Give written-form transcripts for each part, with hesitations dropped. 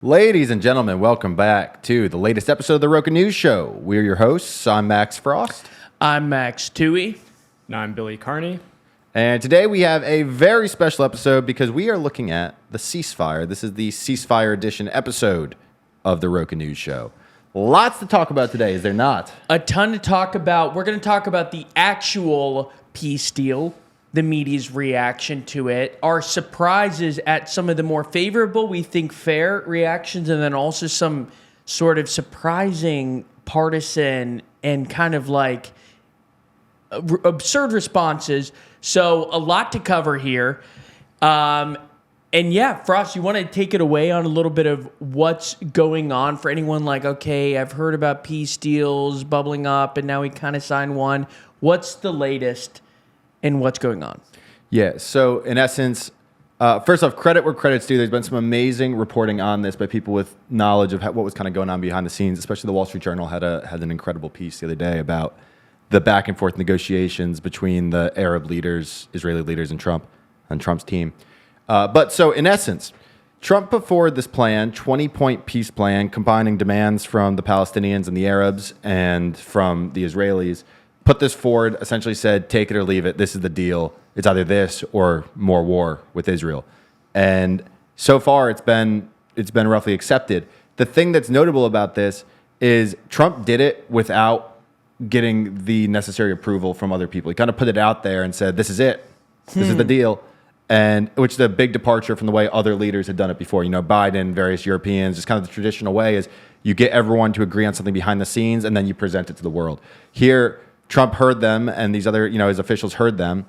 Ladies and gentlemen, welcome back to the latest episode of the RocaNews Show. We're your hosts. I'm Max Frost. I'm Max Toohey. And I'm Billy Carney. And today we have a very special episode because we are looking at the ceasefire. This is the ceasefire edition episode of the RocaNews Show. Lots to talk about today, is there not? A ton to talk about. We're going to talk about the actual peace deal, the media's reaction to it, our surprises at some of the more favorable, we think fair reactions, and then also some sort of surprising partisan and kind of like absurd responses. So a lot to cover here. And yeah, Frost, you want to take it away on a little bit of what's going on for anyone like, okay, I've heard about peace deals bubbling up and now we kind of signed one. What's the latest and what's going on? Yeah, so in essence, first off, credit where credit's due. There's been some amazing reporting on this by people with knowledge of what was kind of going on behind the scenes, especially the Wall Street Journal had an incredible piece the other day about the back and forth negotiations between the Arab leaders, Israeli leaders, and Trump's team. But so in essence, Trump put forward this plan, 20-point peace plan, combining demands from the Palestinians and the Arabs and from the Israelis. Put this forward, essentially said, take it or leave it. This is the deal. It's either this or more war with Israel. And so far, it's been roughly accepted. The thing that's notable about this is Trump did it without getting the necessary approval from other people. He kind of put it out there and said, this is it. This is the deal. And which is a big departure from the way other leaders had done it before. You know, Biden, various Europeans, just kind of the traditional way is you get everyone to agree on something behind the scenes and then you present it to the world. Here, Trump heard them and these other, his officials heard them.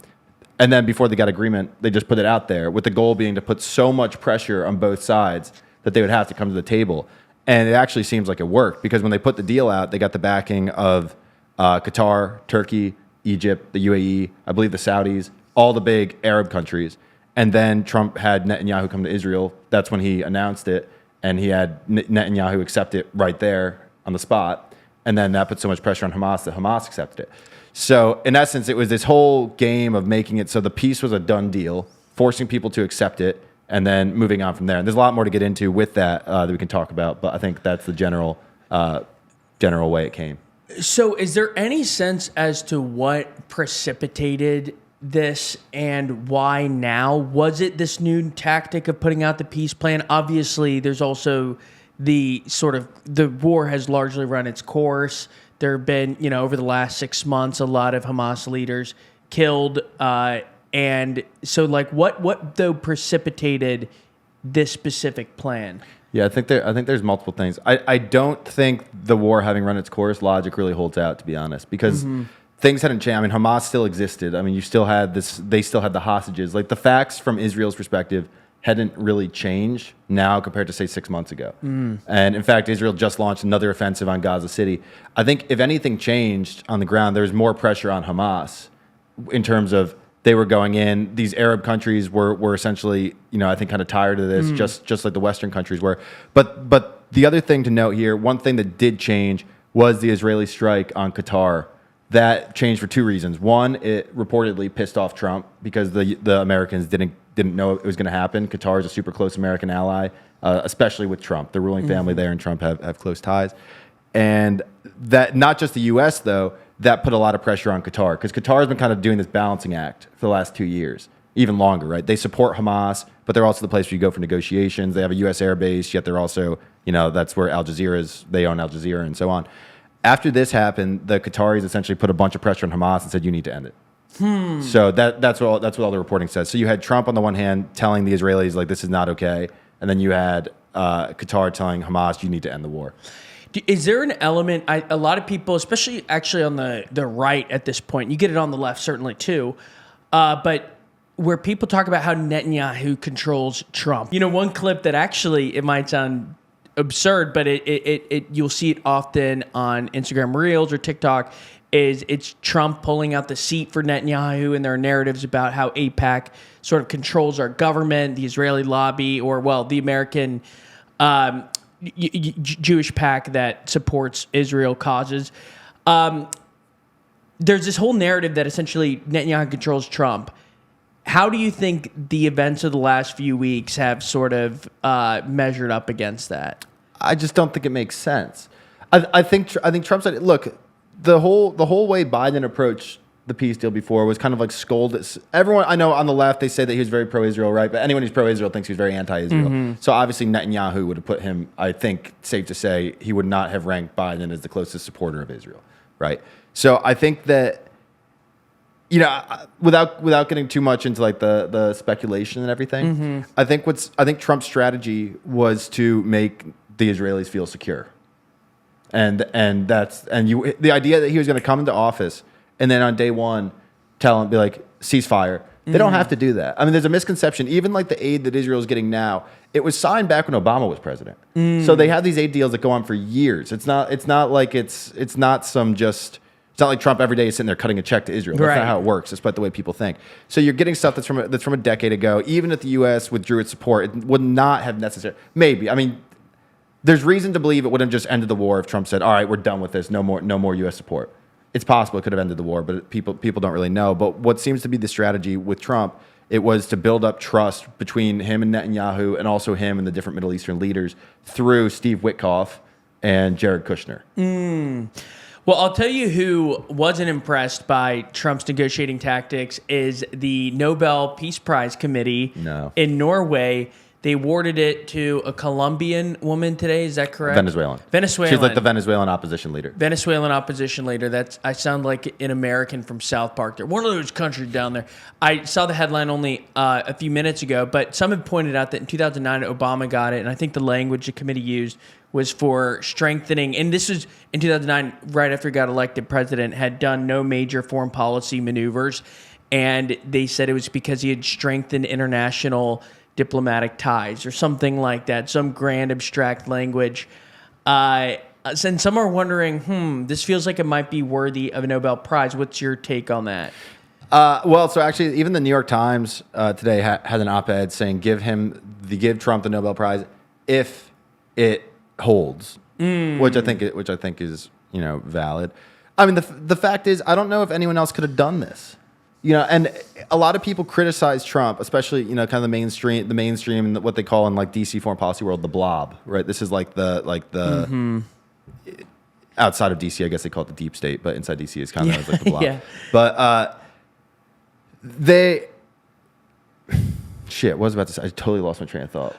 And then before they got agreement, they just put it out there with the goal being to put so much pressure on both sides that they would have to come to the table. And it actually seems like it worked because when they put the deal out, they got the backing of Qatar, Turkey, Egypt, the UAE, I believe the Saudis, all the big Arab countries. And then Trump had Netanyahu come to Israel. That's when he announced it. And he had Netanyahu accept it right there on the spot. And then that put so much pressure on Hamas that Hamas accepted it. So in essence, it was this whole game of making it so the peace was a done deal, forcing people to accept it, and then moving on from there. And there's a lot more to get into with that that we can talk about. But I think that's the general way it came. So is there any sense as to what precipitated this and why now? Was it this new tactic of putting out the peace plan? Obviously, there's also the war has largely run its course. There have been, over the last 6 months, a lot of Hamas leaders killed. And so what though precipitated this specific plan? Yeah, I think there's multiple things. I don't think the war having run its course logic really holds out, to be honest, because things hadn't changed. I mean, Hamas still existed. I mean, you still had this. They still had the hostages. Like the facts from Israel's perspective hadn't really changed now compared to say 6 months ago. And in fact, Israel just launched another offensive on Gaza City. I think if anything changed on the ground, there was more pressure on Hamas in terms of they were going in. These Arab countries were essentially, I think kind of tired of this, just like the Western countries were. But the other thing to note here, one thing that did change was the Israeli strike on Qatar. That changed for two reasons. One, it reportedly pissed off Trump because the Americans didn't know it was going to happen. Qatar is a super close American ally, especially with Trump. The ruling family there and Trump have close ties. And that not just the U.S., though, that put a lot of pressure on Qatar because Qatar has been kind of doing this balancing act for the last 2 years, even longer, right? They support Hamas, but they're also the place where you go for negotiations. They have a U.S. air base, yet they're also, that's where Al Jazeera is. They own Al Jazeera and so on. After this happened, the Qataris essentially put a bunch of pressure on Hamas and said, you need to end it. So that's what all the reporting says. So you had Trump on the one hand telling the Israelis, like, this is not okay. And then you had Qatar telling Hamas, you need to end the war. Is there an element, a lot of people, especially actually on the right at this point, you get it on the left certainly too, but where people talk about how Netanyahu controls Trump. One clip that actually, it might sound absurd, but you'll see it often on Instagram Reels or TikTok, it's Trump pulling out the seat for Netanyahu, and there are narratives about how AIPAC sort of controls our government, the Israeli lobby, or, well, the American Jewish PAC that supports Israel causes. There's this whole narrative that essentially Netanyahu controls Trump. How do you think the events of the last few weeks have sort of measured up against that? I just don't think it makes sense. I think Trump said, look, the whole way Biden approached the peace deal before was kind of like scolded. Everyone I know on the left, they say that he was very pro-Israel, right? But anyone who's pro-Israel thinks he's very anti-Israel. So obviously Netanyahu would have put him, I think, safe to say, he would not have ranked Biden as the closest supporter of Israel, right? So I think that, without getting too much into like the speculation and everything, I think Trump's strategy was to make the Israelis feel secure. And the idea that he was going to come into office and then on day one tell them, be like, ceasefire. They don't have to do that. I mean, there's a misconception. Even like the aid that Israel is getting now, it was signed back when Obama was president. So they have these aid deals that go on for years. It's not like it's not like Trump every day is sitting there cutting a check to Israel. That's not how it works, despite the way people think. So you're getting stuff that's from a decade ago. Even if the U.S. withdrew its support, it would not have necessarily. Maybe. I mean, there's reason to believe it wouldn't have just ended the war if Trump said, "All right, we're done with this. No more U.S. support." It's possible it could have ended the war, but people don't really know. But what seems to be the strategy with Trump, it was to build up trust between him and Netanyahu, and also him and the different Middle Eastern leaders through Steve Witkoff and Jared Kushner. Well, I'll tell you who wasn't impressed by Trump's negotiating tactics is the Nobel Peace Prize Committee in Norway. They awarded it to a Colombian woman today. Is that correct? Venezuelan. She's like the Venezuelan opposition leader. I sound like an American from South Park. They're one of those countries down there. I saw the headline only a few minutes ago, but some have pointed out that in 2009, Obama got it, and I think the language the committee used was for strengthening, and this was in 2009, right after he got elected president, had done no major foreign policy maneuvers, and they said it was because he had strengthened international diplomatic ties or something like that, some grand abstract language. And some are wondering, this feels like it might be worthy of a Nobel Prize. What's your take on that? So actually, even the New York Times today had an op-ed saying give Trump the Nobel Prize if it holds, which I think is valid. I mean, the fact is, I don't know if anyone else could have done this. And a lot of people criticize Trump, especially, kind of the mainstream and what they call in like DC foreign policy world, the blob, right? This is like the outside of DC, I guess they call it the deep state, but inside DC is kind of like the blob. Yeah. But what was I about to say? I totally lost my train of thought.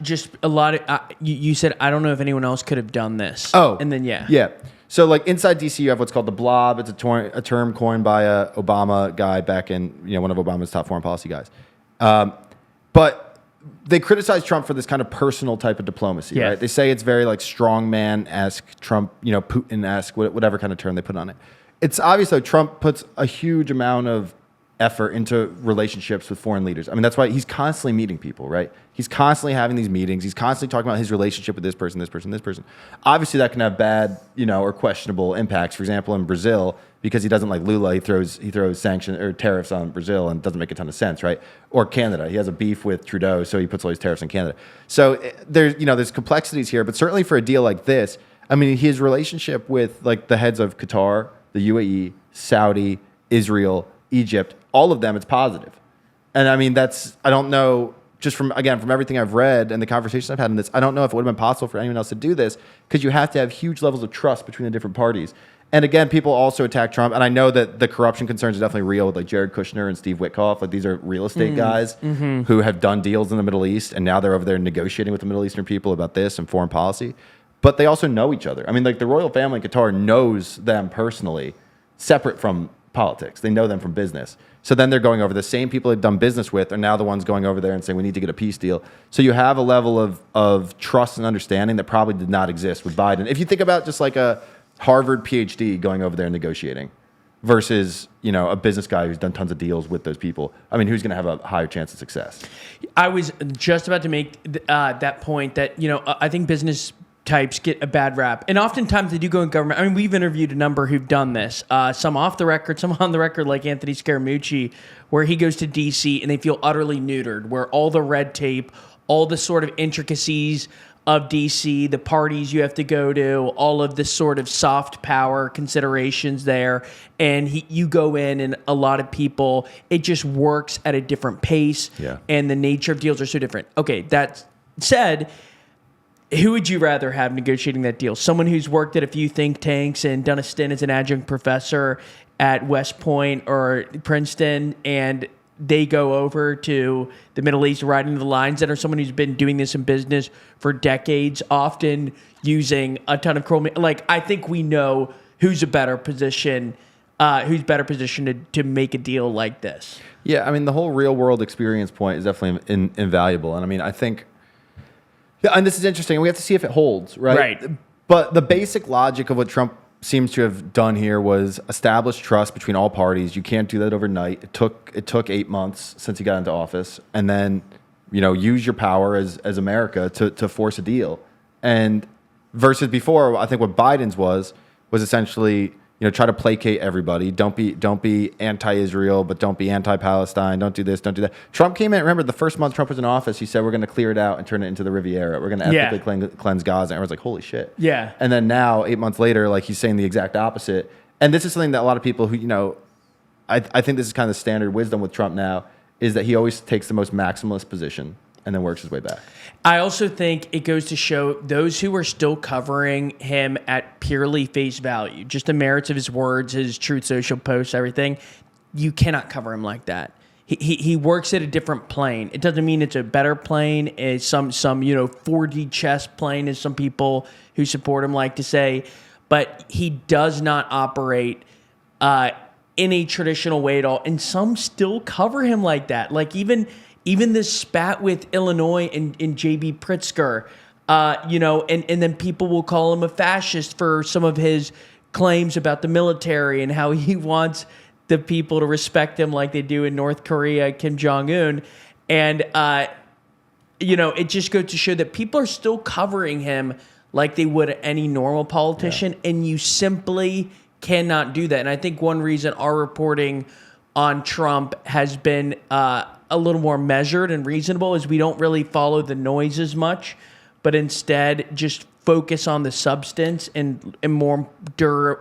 Just a lot of, you said, I don't know if anyone else could have done this. Oh. And then, yeah. Yeah. So, like, inside DC, you have what's called the blob. It's a term coined by a Obama guy back in, one of Obama's top foreign policy guys. But they criticize Trump for this kind of personal type of diplomacy, right? They say it's very, like, strongman-esque, Trump, Putin-esque, whatever kind of term they put on it. It's obvious, though, Trump puts a huge amount of effort into relationships with foreign leaders. I mean, that's why he's constantly meeting people, right? He's constantly having these meetings. He's constantly talking about his relationship with this person, this person, this person. Obviously, that can have bad, or questionable impacts. For example, in Brazil, because he doesn't like Lula, he throws sanctions or tariffs on Brazil, and it doesn't make a ton of sense, right? Or Canada, he has a beef with Trudeau, so he puts all these tariffs on Canada. So there's complexities here, but certainly for a deal like this, I mean, his relationship with like the heads of Qatar, the UAE, Saudi, Israel, Egypt, all of them, it's positive. And I mean, I don't know, just from everything I've read and the conversations I've had in this, I don't know if it would have been possible for anyone else to do this, because you have to have huge levels of trust between the different parties. And again, people also attack Trump. And I know that the corruption concerns are definitely real with like Jared Kushner and Steve Witkoff. Like these are real estate guys who have done deals in the Middle East, and now they're over there negotiating with the Middle Eastern people about this and foreign policy. But they also know each other. I mean, like the royal family in Qatar knows them personally, separate from politics. They know them from business. So then they're going over the same people they've done business with are now the ones going over there and saying, we need to get a peace deal. So you have a level of trust and understanding that probably did not exist with Biden. If you think about just like a Harvard PhD going over there and negotiating versus, a business guy who's done tons of deals with those people, I mean, who's going to have a higher chance of success? I was just about to make that point that, I think business types get a bad rap. And oftentimes they do go in government. I mean, we've interviewed a number who've done this. Some off the record, some on the record, like Anthony Scaramucci, where he goes to D.C. and they feel utterly neutered, where all the red tape, all the sort of intricacies of DC, the parties you have to go to, all of the sort of soft power considerations there. And you go in, and a lot of people, it just works at a different pace. Yeah. And the nature of deals are so different. Okay, that said, who would you rather have negotiating that deal? Someone who's worked at a few think tanks and done a stint as an adjunct professor at West Point or Princeton, and they go over to the Middle East riding the lines, that are someone who's been doing this in business for decades, often using a ton of chrome. Like, I think we know who's better positioned to make a deal like this. Yeah, I mean, the whole real world experience point is definitely invaluable. And I mean, I think, and this is interesting, we have to see if it holds, right? Right. But the basic logic of what Trump seems to have done here was establish trust between all parties. You can't do that overnight. It took 8 months since he got into office, and then, use your power as America to force a deal. And versus before, I think what Biden's was essentially, try to placate everybody. Don't be anti-Israel, but don't be anti-Palestine. Don't do this, don't do that. Trump came in. Remember, the first month Trump was in office, he said, we're going to clear it out and turn it into the Riviera. We're going to ethically cleanse Gaza. And everyone's like, holy shit. Yeah. And then now, 8 months later, like, he's saying the exact opposite. And this is something that a lot of people who, I think this is kind of standard wisdom with Trump now, is that he always takes the most maximalist position and then works his way back. I also think it goes to show those who are still covering him at purely face value, just the merits of his words, his Truth Social posts, everything. You cannot cover him like that. He works at a different plane. It doesn't mean it's a better plane. It's some 4D chess plane, as some people who support him like to say. But he does not operate in a traditional way at all. And some still cover him like that. Like even this spat with Illinois and J.B. Pritzker, and then people will call him a fascist for some of his claims about the military and how he wants the people to respect him like they do in North Korea, Kim Jong-un. And, it just goes to show that people are still covering him like they would any normal politician, and you simply cannot do that. And I think one reason our reporting on Trump has been a little more measured and reasonable is we don't really follow the noise as much, but instead just focus on the substance and more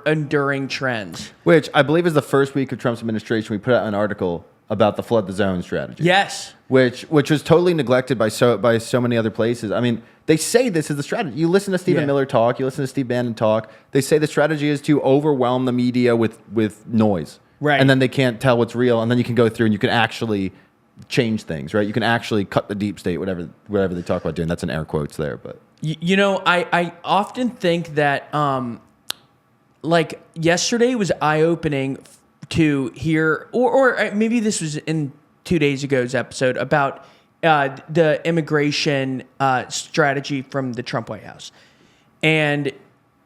enduring trends. Which I believe is the first week of Trump's administration, we put out an article about the flood the zone strategy. Yes. Which was totally neglected by so many other places. I mean, they say this is the strategy. You listen to Stephen Miller talk, you listen to Steve Bannon talk. They say the strategy is to overwhelm the media with noise. Right. And then they can't tell what's real, and then you can go through and you can actually change things, right? You can actually cut the deep state, whatever they talk about doing. That's in air quotes there, but I often think that like yesterday was eye-opening to hear, or maybe this was in 2 days ago's episode about the immigration strategy from the Trump White House. And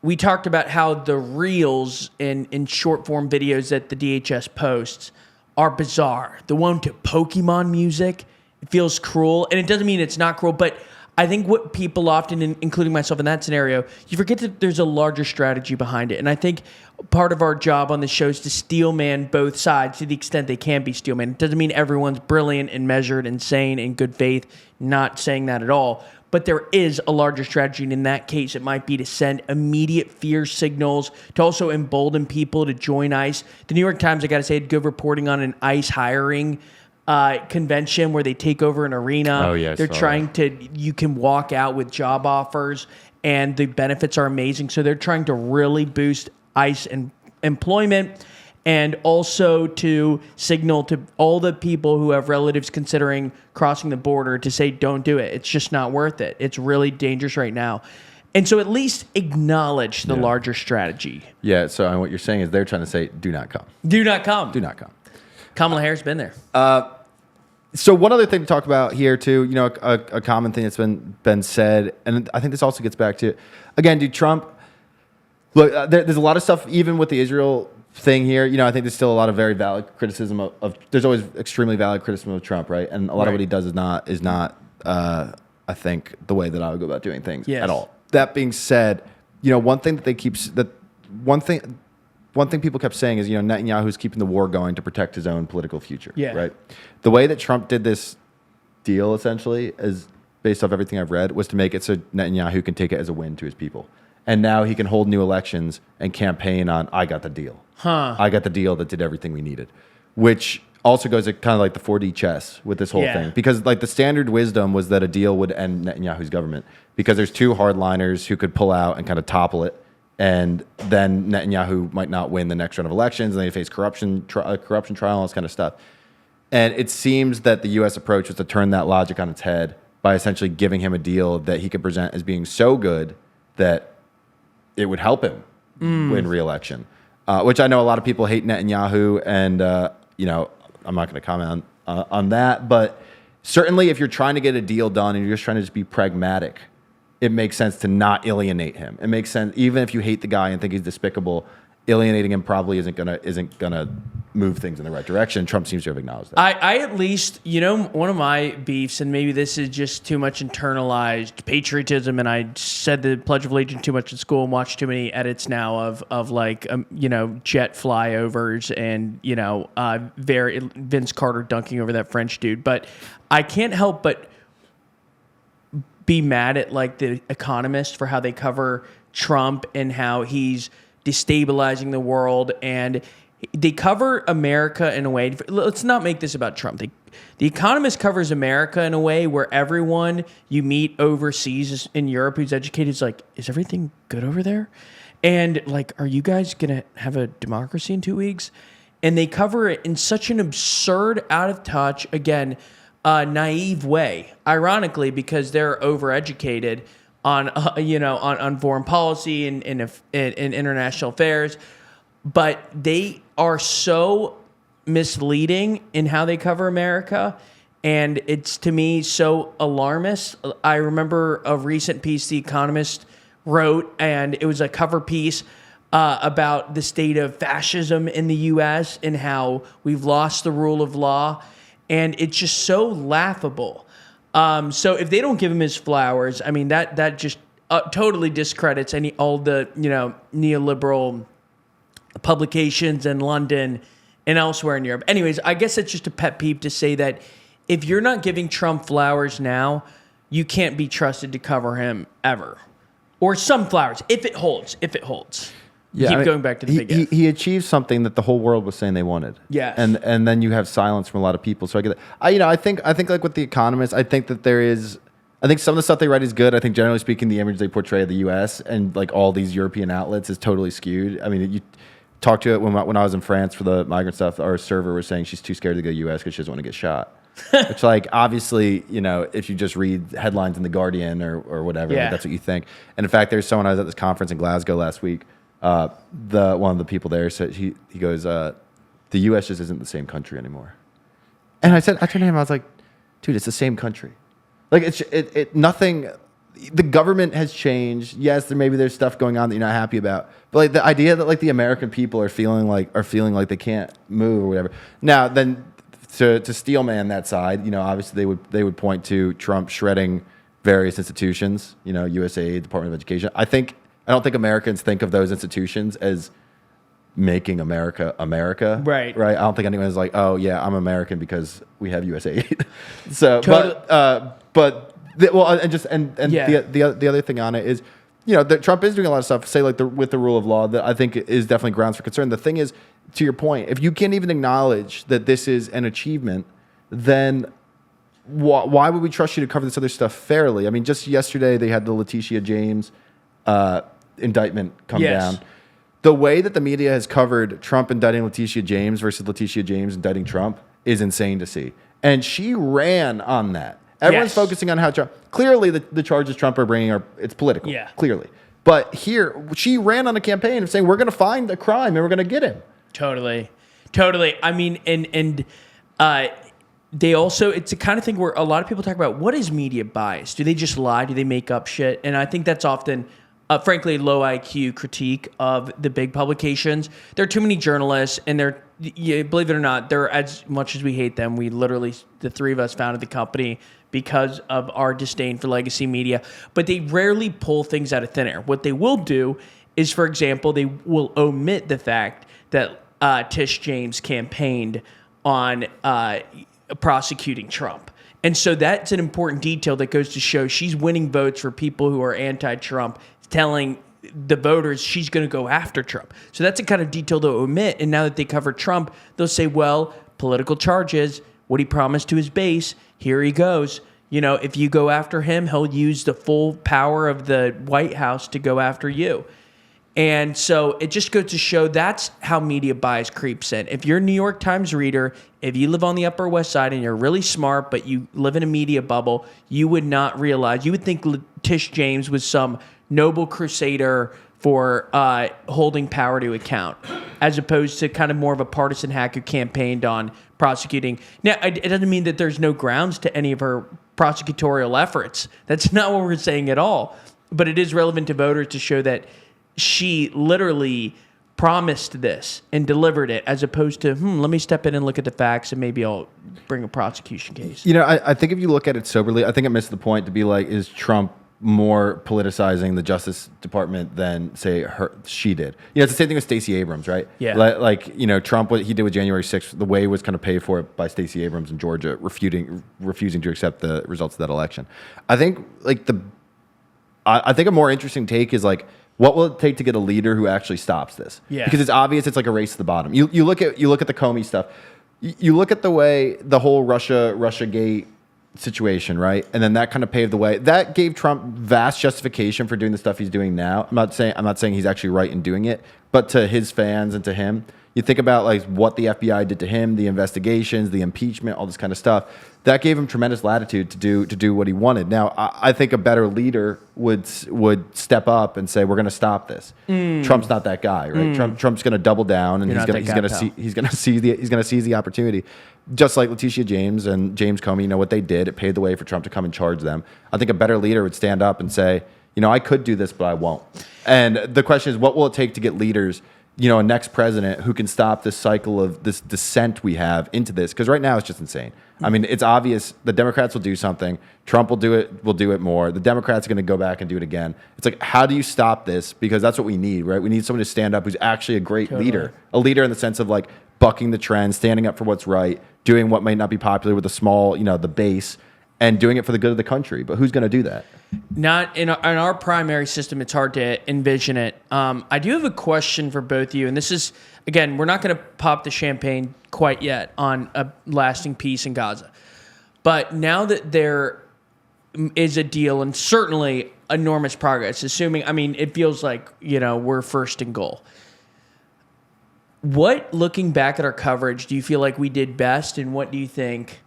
we talked about how the reels in short form videos that the DHS posts are bizarre. The one to Pokemon music, it feels cruel. And it doesn't mean it's not cruel, but I think what people often, including myself in that scenario, you forget that there's a larger strategy behind it. And I think part of our job on the show is to steelman both sides to the extent they can be steelman. It doesn't mean everyone's brilliant and measured and sane and good faith, not saying that at all. But there is a larger strategy, and in that case, it might be to send immediate fear signals, to also embolden people to join ICE. The New York Times, I got to say, had good reporting on an ICE hiring convention where they take over an arena. Oh, yes. They're trying to, you can walk out with job offers, and the benefits are amazing. So they're trying to really boost ICE and employment, and also to signal to all the people who have relatives considering crossing the border to say, don't do it. It's just not worth it. It's really dangerous right now. And so at least acknowledge the larger strategy. Yeah, so what you're saying is they're trying to say, do not come. Do not come. Do not come. Kamala Harris been there. So one other thing to talk about here too, a common thing that's been said, and I think this also gets back to, again, dude, Trump, look, there's a lot of stuff, even with the Israel thing here, I think there's still a lot of very valid criticism of there's always extremely valid criticism of Trump, right? And a lot of what he does is not I think the way that I would go about doing things at all. That being said, one thing people kept saying is, Netanyahu's keeping the war going to protect his own political future, right? The way that Trump did this deal essentially is based off everything I've read, was to make it so Netanyahu can take it as a win to his people. And now he can hold new elections and campaign on, I got the deal. I got the deal that did everything we needed, which also goes to kind of like the 4D chess with this whole thing. Because like the standard wisdom was that a deal would end Netanyahu's government because there's two hardliners who could pull out and kind of topple it. And then Netanyahu might not win the next round of elections, and they face corruption trial, all this kind of stuff. And it seems that the U.S. approach was to turn that logic on its head by essentially giving him a deal that he could present as being so good that it would help him win re-election. Which I know a lot of people hate Netanyahu, and I'm not going to comment on that. But certainly, if you're trying to get a deal done and you're just trying to just be pragmatic, it makes sense to not alienate him. It makes sense, even if you hate the guy and think he's despicable, alienating him probably isn't gonna move things in the right direction. Trump seems to have acknowledged that. I at least, one of my beefs, and maybe this is just too much internalized patriotism, and I said the Pledge of Allegiance too much at school and watched too many edits now of jet flyovers and Vince Carter dunking over that French dude. But I can't help but be mad at like the Economist for how they cover Trump and how he's destabilizing the world, and they cover America in a way. Let's not make this about Trump. The Economist covers America in a way where everyone you meet overseas in Europe who's educated is like, is everything good over there? And like, are you guys gonna have a democracy in 2 weeks? And they cover it in such an absurd, out of touch, again, naive way. Ironically, because they're overeducated on foreign policy and international affairs, but they are so misleading in how they cover America, and it's to me so alarmist. I remember a recent piece The Economist wrote, and it was a cover piece about the state of fascism in the U.S. and how we've lost the rule of law, and it's just so laughable. So if they don't give him his flowers, I mean, that just totally discredits all the neoliberal publications in London and elsewhere in Europe. Anyways, I guess it's just a pet peeve to say that if you're not giving Trump flowers now, you can't be trusted to cover him ever. Or some flowers, if it holds. Yeah, going back to the big F. He achieved something that the whole world was saying they wanted. Yes. And then you have silence from a lot of people. So I get that. I think like with The Economist, I think that I think some of the stuff they write is good. I think generally speaking, the image they portray of the U.S. and like all these European outlets is totally skewed. I mean, you talk to it when I was in France for the migrant stuff. Our server was saying she's too scared to go to the U.S. because she doesn't want to get shot. Which, like, obviously, if you just read headlines in The Guardian or whatever, like, that's what you think. And in fact, there's someone I was at this conference in Glasgow last week. One of the people there said he goes, the U.S. just isn't the same country anymore. And I turned to him, I was like, dude, it's the same country. Like nothing. The government has changed. Yes, there's stuff going on that you're not happy about. But like the idea that like the American people are feeling like they can't move or whatever. Now then, to steelman that side, obviously they would point to Trump shredding various institutions. USAID, Department of Education. I don't think Americans think of those institutions as making America America. Right. I don't think anyone is like, oh yeah, I'm American because we have USAID. So, the other thing on it is, that Trump is doing a lot of stuff. Say like with the rule of law that I think is definitely grounds for concern. The thing is, to your point, if you can't even acknowledge that this is an achievement, then why would we trust you to cover this other stuff fairly? I mean, just yesterday they had the Letitia James indictment come down. The way that the media has covered Trump indicting Letitia James versus Letitia James indicting Trump is insane to see. And she ran on that. Everyone's focusing on how Trump... Clearly, the charges Trump are bringing it's political. Yeah. Clearly. But here, she ran on a campaign of saying, we're going to find a crime and we're going to get him. Totally. I mean, and they also... It's the kind of thing where a lot of people talk about, what is media bias? Do they just lie? Do they make up shit? And I think that's often... frankly, low IQ critique of the big publications. There are too many journalists, and believe it or not, they're, as much as we hate them, we literally, the three of us founded the company because of our disdain for legacy media, but they rarely pull things out of thin air. What they will do is, for example, they will omit the fact that Tish James campaigned on prosecuting Trump. And so that's an important detail that goes to show she's winning votes for people who are anti-Trump, telling the voters she's going to go after Trump. So that's a kind of detail they'll omit. And now that they cover Trump, they'll say, well, political charges, what he promised to his base, here he goes. You know, if you go after him, he'll use the full power of the White House to go after you. And so it just goes to show that's how media bias creeps in. If you're a New York Times reader, if you live on the Upper West Side and you're really smart, but you live in a media bubble, you would not realize, you would think Tish James was some noble crusader for holding power to account, as opposed to kind of more of a partisan hack who campaigned on prosecuting. Now, it doesn't mean that there's no grounds to any of her prosecutorial efforts. That's not what we're saying at all. But it is relevant to voters to show that she literally promised this and delivered it, as opposed to, let me step in and look at the facts and maybe I'll bring a prosecution case. You know, I think if you look at it soberly, I think it missed the point to be like, is Trump more politicizing the Justice Department than, say, she did? You know, it's the same thing with Stacey Abrams, right? Yeah. Like, you know, Trump, what he did with January 6th, the way was kind of paid for it by Stacey Abrams in Georgia, refusing to accept the results of that election. I think, like, I think a more interesting take is, like, what will it take to get a leader who actually stops this? Yeah. Because it's obvious it's like a race to the bottom. You look at the Comey stuff. You look at the way the whole Russiagate situation, right? And then that kind of paved the way. That gave Trump vast justification for doing the stuff he's doing now. I'm not saying he's actually right in doing it, but to his fans and to him, you think about like what the FBI did to him, the investigations, the impeachment, all this kind of stuff. That gave him tremendous latitude to do what he wanted. Now, I think a better leader would step up and say, "We're going to stop this." Trump's not that guy, right? Trump's going to double down, and he's going to seize the opportunity. Just like Letitia James and James Comey, you know what they did. It paved the way for Trump to come and charge them. I think a better leader would stand up and say, "You know, I could do this, but I won't." And the question is, what will it take to get leaders? You know, a next president who can stop this cycle of this descent we have into this, because right now it's just insane. I mean, it's obvious the Democrats will do something. Trump will do it more. The Democrats are going to go back and do it again. It's like, how do you stop this? Because that's what we need, right? We need someone to stand up who's actually a great leader, a leader in the sense of like bucking the trend, standing up for what's right, doing what might not be popular with the small, you know, the base, and doing it for the good of the country. But who's going to do that? Not in our primary system. It's hard to envision it. I do have a question for both of you, and this is, again, we're not going to pop the champagne quite yet on a lasting peace in Gaza. But now that there is a deal, and certainly enormous progress, assuming, I mean, it feels like, you know, we're first in goal. What, looking back at our coverage, do you feel like we did best, and what do you think?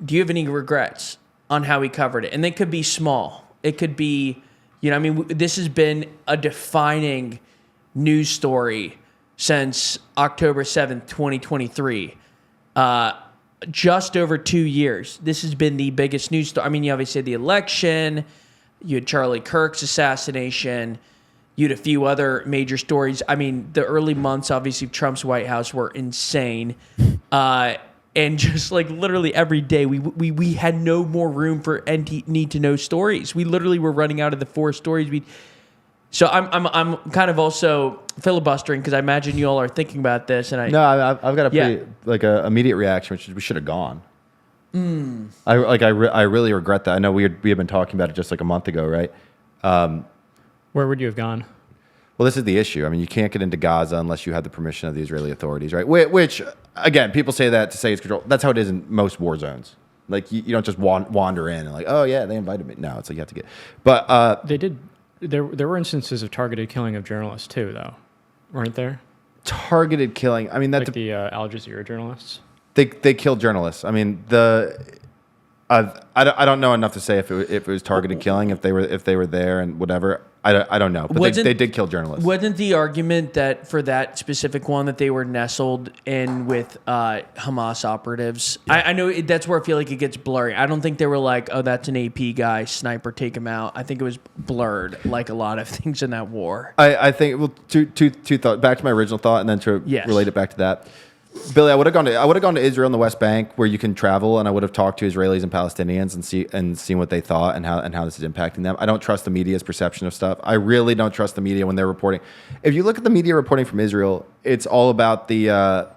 Do you have any regrets on how we covered it? And they could be small. It could be, you know, I mean, this has been a defining news story since October 7th, 2023. Just over 2 years. This has been the biggest news story. I mean, you obviously had the election, you had Charlie Kirk's assassination, you had a few other major stories. I mean, the early months, obviously, of Trump's White House were insane. And just like literally every day, we had no more room for need to know stories. We literally were running out of the 4 stories. So I'm kind of also filibustering because I imagine you all are thinking about this. And I've got a pretty like a immediate reaction, which is we should have gone. I really regret that. I know we had been talking about it just like a month ago, right? Where would you have gone? Well, this is the issue. I mean, you can't get into Gaza unless you have the permission of the Israeli authorities, right? Which, again, people say that to say it's controlled. That's how it is in most war zones. Like, you don't just wander in and like, oh, yeah, they invited me. No, it's like you have to get. But they did. There were instances of targeted killing of journalists, too, though. Weren't there? Targeted killing. I mean, that's like the Al Jazeera journalists. They killed journalists. I mean, I don't know enough to say if it was targeted killing, if they were there and whatever. I don't know, but they did kill journalists. Wasn't the argument that for that specific one that they were nestled in with Hamas operatives? Yeah. I know that's where I feel like it gets blurry. I don't think they were like, oh, that's an AP guy, sniper, take him out. I think it was blurred, like a lot of things in that war. I think, well, two thoughts. Back to my original thought, and then to relate it back to that. Billy, I would have gone to Israel and the West Bank where you can travel, and I would have talked to Israelis and Palestinians and seen what they thought and how this is impacting them. I don't trust the media's perception of stuff. I really don't trust the media when they're reporting. If you look at the media reporting from Israel, it's all about the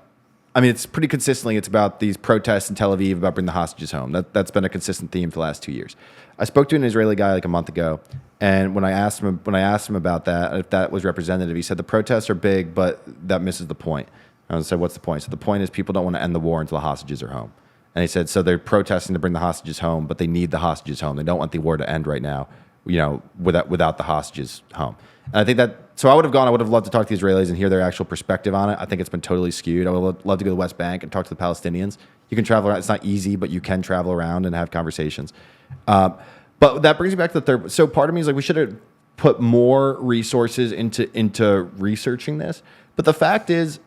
I mean, it's pretty consistently, it's about these protests in Tel Aviv about bringing the hostages home. That's been a consistent theme for the last 2 years. I spoke to an Israeli guy like a month ago, and when I asked him about that, if that was representative, he said the protests are big, but that misses the point. I said, what's the point? So the point is people don't want to end the war until the hostages are home. And he said, so they're protesting to bring the hostages home, but they need the hostages home. They don't want the war to end right now, without the hostages home. And I think that, so I would have loved to talk to the Israelis and hear their actual perspective on it. I think it's been totally skewed. I would love to go to the West Bank and talk to the Palestinians. You can travel around. It's not easy, but you can travel around and have conversations. But that brings me back to the third. So part of me is like, we should have put more resources into researching this. But the fact is,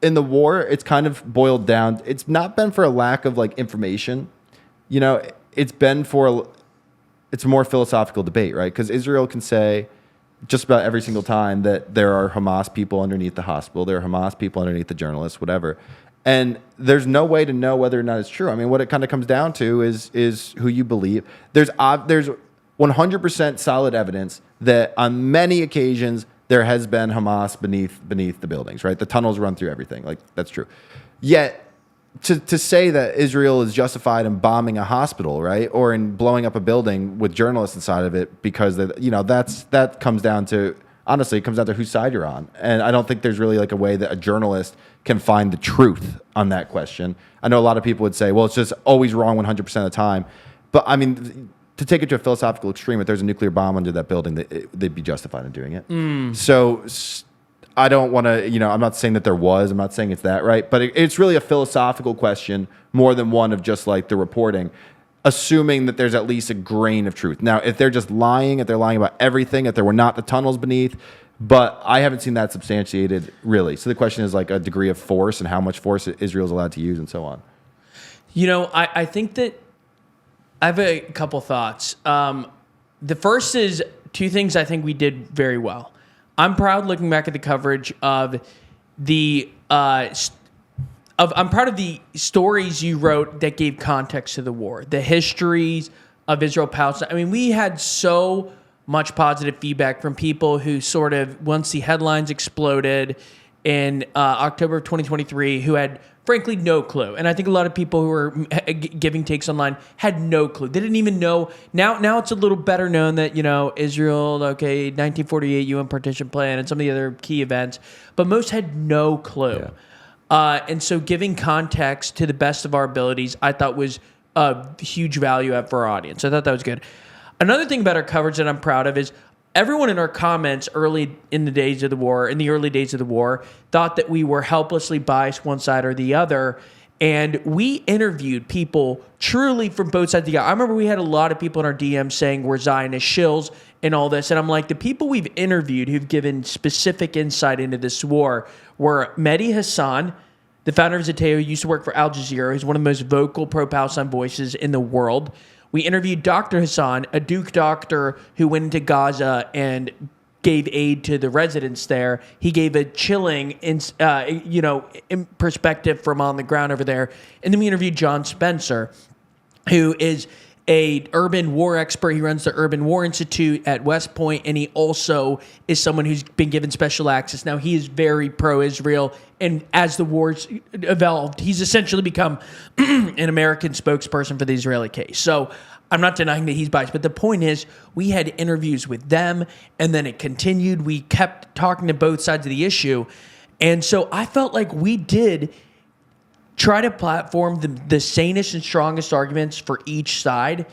in the war, it's kind of boiled down. It's not been for a lack of like information. It's been for it's a more philosophical debate, right? Because Israel can say just about every single time that there are Hamas people underneath the hospital, there are Hamas people underneath the journalists, whatever. And there's no way to know whether or not it's true. I mean, what it kind of comes down to is who you believe. There's 100% solid evidence that on many occasions there has been Hamas beneath the buildings, right? The tunnels run through everything. Like, that's true. Yet, to say that Israel is justified in bombing a hospital, right, or in blowing up a building with journalists inside of it, because that comes down to, honestly, it comes down to whose side you're on. And I don't think there's really like a way that a journalist can find the truth on that question. I know a lot of people would say, well, it's just always wrong 100% of the time. But I mean, to take it to a philosophical extreme, if there's a nuclear bomb under that building, they'd be justified in doing it. So I don't want to, I'm not saying that there was, I'm not saying it's that, right? But it's really a philosophical question more than one of just like the reporting, assuming that there's at least a grain of truth. Now, if they're just lying, if they're lying about everything, if there were not the tunnels beneath, but I haven't seen that substantiated really. So the question is like a degree of force and how much force Israel's allowed to use and so on. I think that I have a couple thoughts. The first is two things I think we did very well. I'm proud looking back at the coverage of I'm proud of the stories you wrote that gave context to the war, the histories of Israel-Palestine. I mean, we had so much positive feedback from people who sort of, once the headlines exploded in October of 2023, who had frankly no clue. And I think a lot of people who were giving takes online had no clue. They didn't even know. Now it's a little better known that, Israel, 1948 UN partition plan and some of the other key events, but most had no clue. Yeah. And so giving context to the best of our abilities, I thought was a huge value add for our audience. I thought that was good. Another thing about our coverage that I'm proud of is everyone in our comments in the early days of the war, thought that we were helplessly biased one side or the other. And we interviewed people truly from both sides of the aisle. I remember we had a lot of people in our DMs saying we're Zionist shills and all this. And I'm like, the people we've interviewed who've given specific insight into this war were Mehdi Hassan, the founder of Zateo, who used to work for Al Jazeera, who's one of the most vocal pro-Palestine voices in the world. We interviewed Dr. Hassan, a Duke doctor who went into Gaza and gave aid to the residents there. He gave a chilling, perspective from on the ground over there. And then we interviewed John Spencer, who is a urban war expert. He runs the Urban War Institute at West Point, and he also is someone who's been given special access. Now, he is very pro-Israel, and as the war's evolved, he's essentially become an American spokesperson for the Israeli case. So I'm not denying that he's biased, but the point is we had interviews with them, and then it continued. We kept talking to both sides of the issue, and so I felt like we did try to platform the sanest and strongest arguments for each side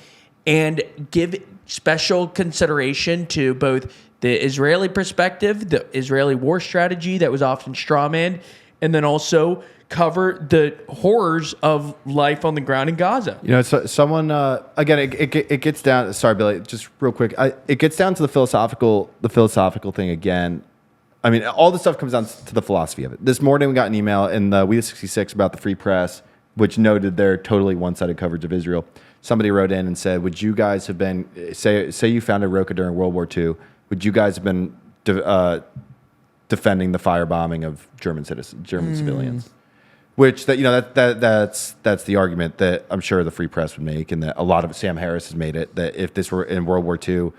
and give special consideration to both the Israeli perspective, the Israeli war strategy that was often strawmanned, and then also cover the horrors of life on the ground in Gaza. Someone again, it gets down. Sorry, Billy, just real quick. It gets down to the philosophical thing again. I mean, all this stuff comes down to the philosophy of it. This morning we got an email in the We the 66 about the Free Press, which noted their totally one-sided coverage of Israel. Somebody wrote in and said, would you guys have been, say you founded Roca during World War II, would you guys have been defending the firebombing of German civilians? Which that's the argument that I'm sure the Free Press would make, and that a lot of Sam Harris has made it, that if this were in World War II,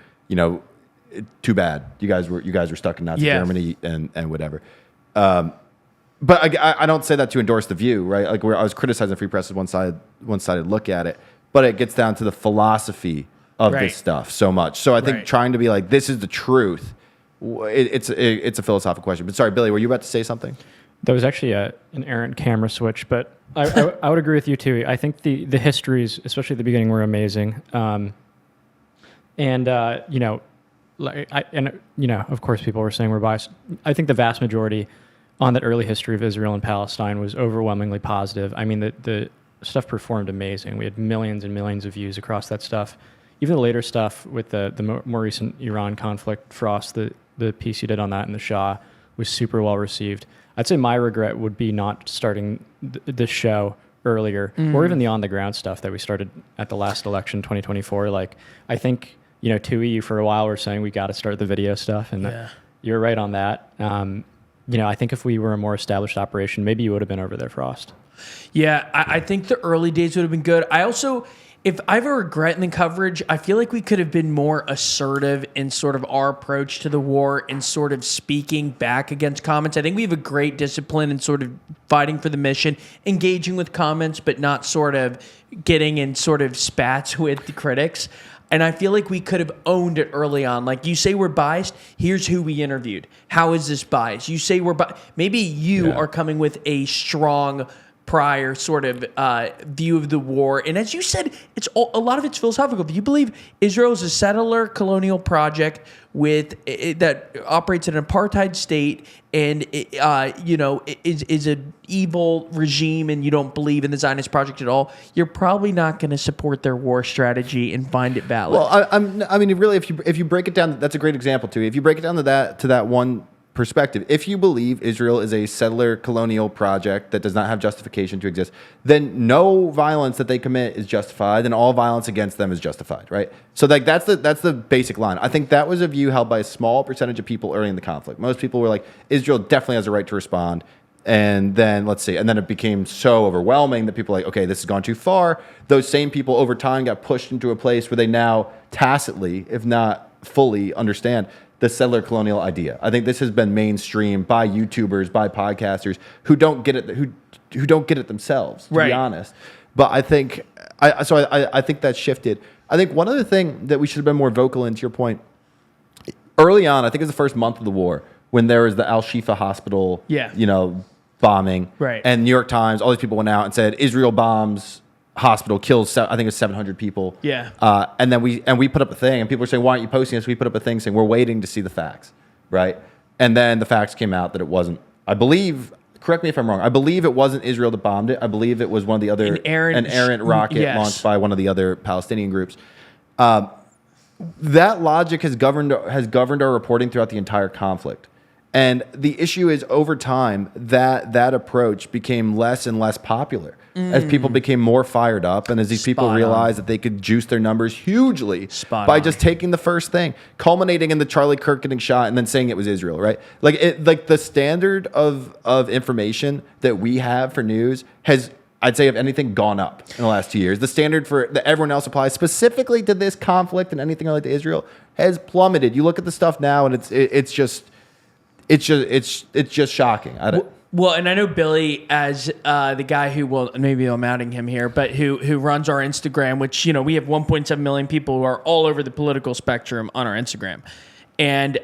too bad. You guys were stuck in Nazi Germany and whatever. But I don't say that to endorse the view, right? Like where I was criticizing free press as one-sided look at it, but it gets down to the philosophy of Right. this stuff so much. So I think Right. trying to be like, this is the truth, it's a philosophical question. But sorry, Billy, were you about to say something? There was actually an errant camera switch, but I would agree with you too. I think the histories, especially at the beginning, were amazing. Of course, people were saying we're biased. I think the vast majority on that early history of Israel and Palestine was overwhelmingly positive. I mean, the stuff performed amazing. We had millions and millions of views across that stuff. Even the later stuff with the more recent Iran conflict, Frost, the piece you did on that and the Shah was super well received. I'd say my regret would be not starting this show earlier, or even the on-the-ground stuff that we started at the last election, 2024. Like, I think, Tui, you for a while were saying we got to start the video stuff, and you're right on that. I think if we were a more established operation, maybe you would have been over there, Frost. Yeah, I think the early days would have been good. I also, if I have a regret in the coverage, I feel like we could have been more assertive in sort of our approach to the war and sort of speaking back against comments. I think we have a great discipline in sort of fighting for the mission, engaging with comments, but not sort of getting in sort of spats with the critics. And I feel like we could have owned it early on. Like, you say we're biased, here's who we interviewed. How is this biased? You say we're biased. Maybe you are coming with a strong prior sort of view of the war. And as you said, it's a lot of it's philosophical. If you believe Israel is a settler colonial project that operates in an apartheid state and is an evil regime, and you don't believe in the Zionist project at all, you're probably not going to support their war strategy and find it valid. Well, I mean, really, if you break it down, that's a great example too. If you break it down to that one perspective, if you believe Israel is a settler colonial project that does not have justification to exist, then no violence that they commit is justified, and all violence against them is justified, right? So like that's the basic line. I think that was a view held by a small percentage of people early in the conflict. Most people were like, Israel definitely has a right to respond. And then it became so overwhelming that people were like, okay, this has gone too far. Those same people over time got pushed into a place where they now tacitly, if not fully, understand the settler colonial idea. I think this has been mainstreamed by YouTubers, by podcasters who don't get it, who don't get it themselves, to be honest. But I think I think that shifted. I think one other thing that we should have been more vocal in, to your point, early on, I think it was the first month of the war, when there was the Al-Shifa hospital, bombing, and New York Times, all these people went out and said Israel bombs hospital, kills, I think it was 700 people. And then we put up a thing, and people were saying, why aren't you posting this? We put up a thing saying we're waiting to see the facts, right? And then the facts came out that it wasn't. I believe, correct me if I'm wrong, I believe it wasn't Israel that bombed it. I believe it was one of the other, an errant rocket launched by one of the other Palestinian groups. That logic has governed our reporting throughout the entire conflict. And the issue is, over time, that approach became less and less popular as people became more fired up, and as these people realized that they could juice their numbers hugely by just taking the first thing, culminating in the Charlie Kirk getting shot and then saying it was Israel, right? Like the standard of information that we have for news has, I'd say, if anything, gone up in the last 2 years. The standard that everyone else applies specifically to this conflict and anything related to Israel has plummeted. You look at the stuff now, and it's just shocking. Well, and I know Billy, as the guy who, well, maybe I'm outing him here, but who runs our Instagram, which, we have 1.7 million people who are all over the political spectrum on our Instagram. And,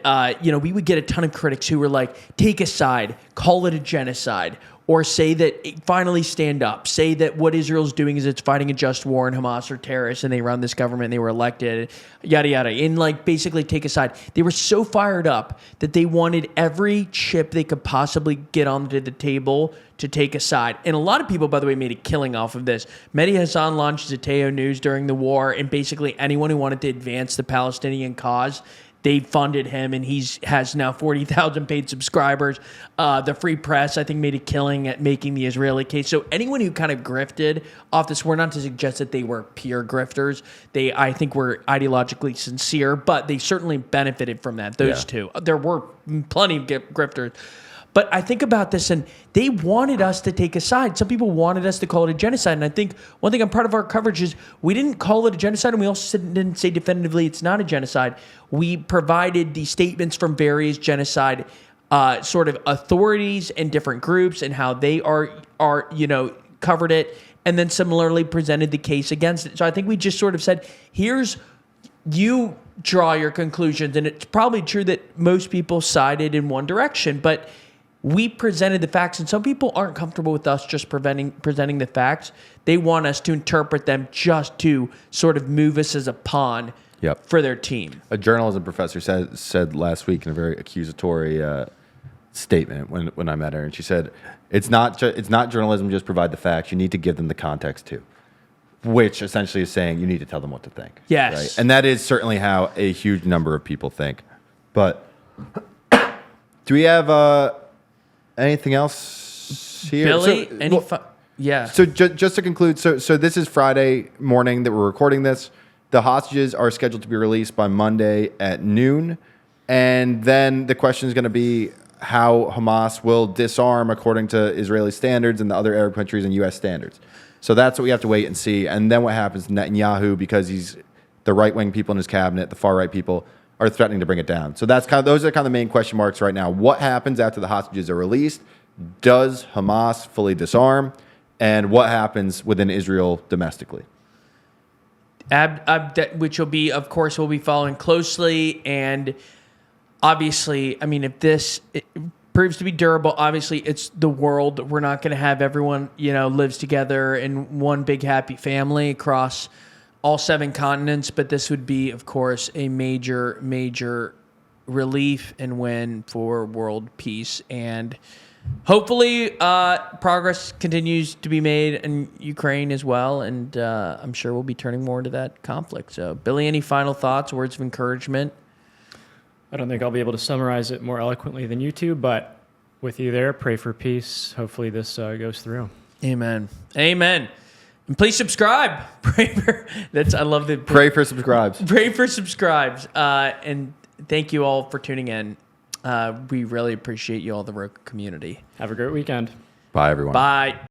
we would get a ton of critics who were like, take a side, call it a genocide, or say that, finally stand up, say that what Israel's doing is it's fighting a just war and Hamas are terrorists and they run this government and they were elected, yada, yada, and basically take a side. They were so fired up that they wanted every chip they could possibly get onto the table to take a side. And a lot of people, by the way, made a killing off of this. Mehdi Hassan launched Zateo News during the war, and basically anyone who wanted to advance the Palestinian cause, they funded him, and has now 40,000 paid subscribers. The Free Press, I think, made a killing at making the Israeli case. So anyone who kind of grifted off this, we're not to suggest that they were pure grifters. They, I think, were ideologically sincere, but they certainly benefited from that. Those two. There were plenty of grifters. But I think about this, and they wanted us to take a side. Some people wanted us to call it a genocide. And I think one thing I'm proud of our coverage is we didn't call it a genocide, and we also didn't say definitively it's not a genocide. We provided the statements from various genocide sort of authorities and different groups and how they are covered it, and then similarly presented the case against it. So I think we just sort of said, here's, you draw your conclusions, and it's probably true that most people sided in one direction, but we presented the facts, and some people aren't comfortable with us just presenting the facts. They want us to interpret them just to sort of move us as a pawn for their team. A journalism professor said last week in a very accusatory statement when I met her, and she said, it's not journalism, just provide the facts. You need to give them the context too, which essentially is saying you need to tell them what to think. Yes. Right? And that is certainly how a huge number of people think. But do we have anything else here? Billy, So just to conclude, so this is Friday morning that we're recording this. The hostages are scheduled to be released by Monday at noon. And then the question is going to be how Hamas will disarm according to Israeli standards and the other Arab countries and U.S. standards. So that's what we have to wait and see. And then what happens to Netanyahu, because he's the right-wing people in his cabinet, the far-right people, are threatening to bring it down. So those are kind of the main question marks right now. What happens after the hostages are released? Does Hamas fully disarm? And what happens within Israel domestically? Which will be, of course, we'll be following closely. And obviously, I mean, if this proves to be durable, obviously it's the world. We're not going to have everyone, lives together in one big happy family across all 7 continents. But this would be, of course, a major, major relief and win for world peace. And hopefully progress continues to be made in Ukraine as well. And I'm sure we'll be turning more into that conflict. So, Billy, any final thoughts, words of encouragement? I don't think I'll be able to summarize it more eloquently than you two, but with you there, pray for peace. Hopefully this goes through. Amen. Amen. And please subscribe. Pray for I love the pray for subscribes. Pray for subscribes. And thank you all for tuning in. We really appreciate you all, the Roca community. Have a great weekend. Bye, everyone. Bye.